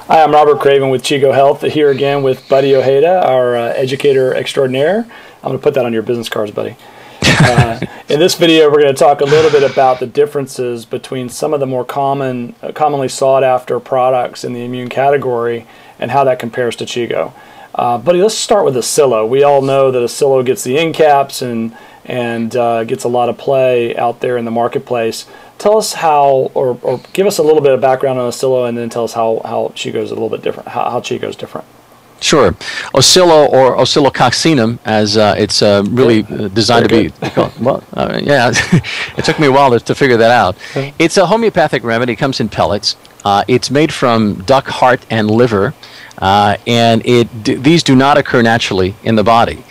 Hi, I'm Robert Craven with Chigo Health, here again with Buddy Ojeda, our educator extraordinaire. I'm going to put that on your business cards, buddy. In this video, we're going to talk a little bit about the differences between some of the more commonly sought after products in the immune category and how that compares to Chigo. Buddy, let's start with Acilo. We all know that Acilo gets the end caps and gets a lot of play out there in the marketplace. Tell us how, or give us a little bit of background on Acilo, and then tell us how Chigo is a little bit different, how Chigo is different. Sure. Acilo, or oscillococcinum, as it's really designed to be called. Well, yeah, it took me a while to figure that out. It's a homeopathic remedy. It comes in pellets. It's made from duck heart and liver, and these do not occur naturally in the body.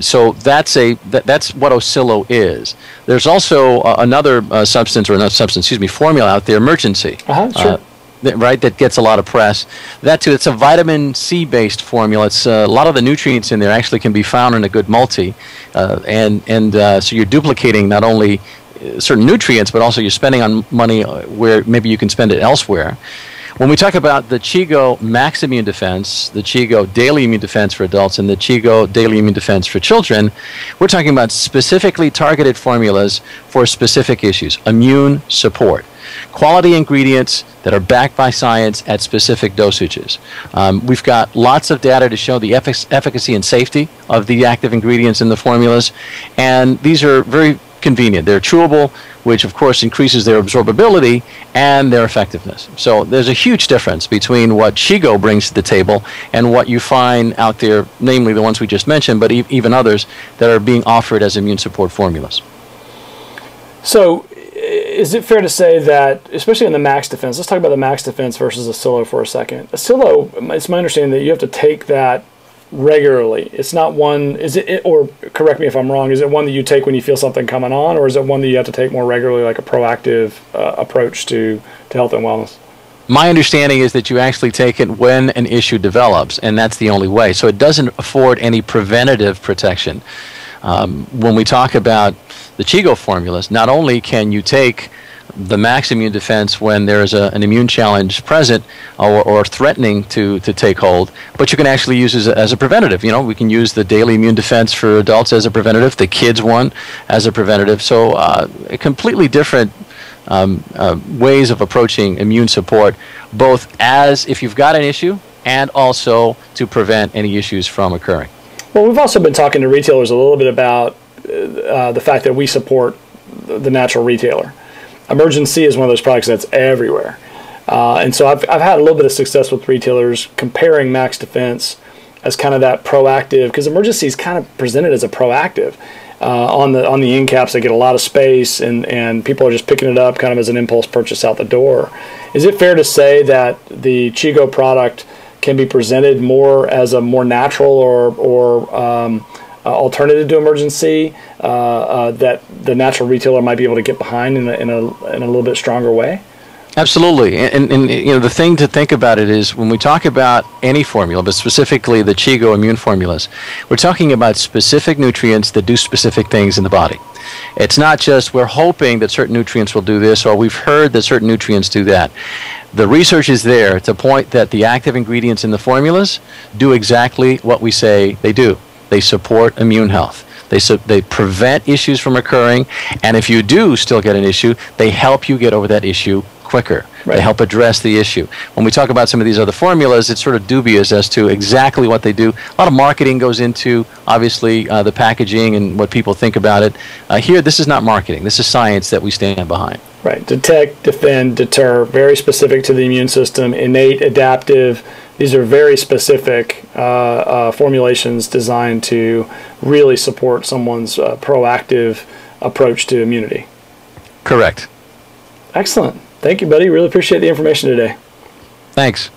So that's what Acilo is. There's also another formula out there, Emergen-C. Sure. Right, that gets a lot of press. That too, it's a vitamin C-based formula. It's a lot of the nutrients in there actually can be found in a good multi, so you're duplicating not only certain nutrients, but also you're spending on money where maybe you can spend it elsewhere. When we talk about the Chigo Max Immune Defense, the Chigo Daily Immune Defense for adults, and the Chigo Daily Immune Defense for children, we're talking about specifically targeted formulas for specific issues, immune support. Quality ingredients that are backed by science at specific dosages. We've got lots of data to show the efficacy and safety of the active ingredients in the formulas, and these are very convenient. They're chewable, which of course increases their absorbability and their effectiveness. So there's a huge difference between what Chigo brings to the table and what you find out there, namely the ones we just mentioned, but even others that are being offered as immune support formulas. So is it fair to say that, especially in the Max Defense, let's talk about the Max Defense versus Acilo for a second. Acilo, it's my understanding that you have to take that regularly. It's not one, or correct me if I'm wrong, is it one that you take when you feel something coming on, or is it one that you have to take more regularly, like a proactive approach to health and wellness? My understanding is that you actually take it when an issue develops, and that's the only way. So it doesn't afford any preventative protection. When we talk about the Chigo formulas, not only can you take the Max Immune Defense when there's an immune challenge present or threatening to take hold, but you can actually use it as a preventative. You know, we can use the Daily Immune Defense for adults as a preventative, the kids one as a preventative. So completely different ways of approaching immune support, both as if you've got an issue and also to prevent any issues from occurring. Well, we've also been talking to retailers a little bit about the fact that we support the natural retailer. Emergen-C is one of those products that's everywhere. And so I've had a little bit of success with retailers comparing Max Defense as kind of that proactive, because Emergen-C is kind of presented as a proactive. On the end caps, they get a lot of space, and people are just picking it up kind of as an impulse purchase out the door. Is it fair to say that the Chigo product can be presented more as a more natural or alternative to Emergen-C that the natural retailer might be able to get behind in a little bit stronger way? Absolutely, and you know, the thing to think about it is when we talk about any formula, but specifically the Chigo immune formulas, we're talking about specific nutrients that do specific things in the body. It's not just we're hoping that certain nutrients will do this, or we've heard that certain nutrients do that. The research is there to point that the active ingredients in the formulas do exactly what we say they do. They support immune health. They prevent issues from occurring, and if you do still get an issue, they help you get over that issue quicker. Right. They help address the issue. When we talk about some of these other formulas, it's sort of dubious as to exactly what they do. A lot of marketing goes into, obviously, the packaging and what people think about it. Here, this is not marketing. This is science that we stand behind. Right. Detect, defend, deter, very specific to the immune system, innate, adaptive. These are very specific formulations designed to really support someone's proactive approach to immunity. Correct. Excellent. Thank you, buddy. Really appreciate the information today. Thanks.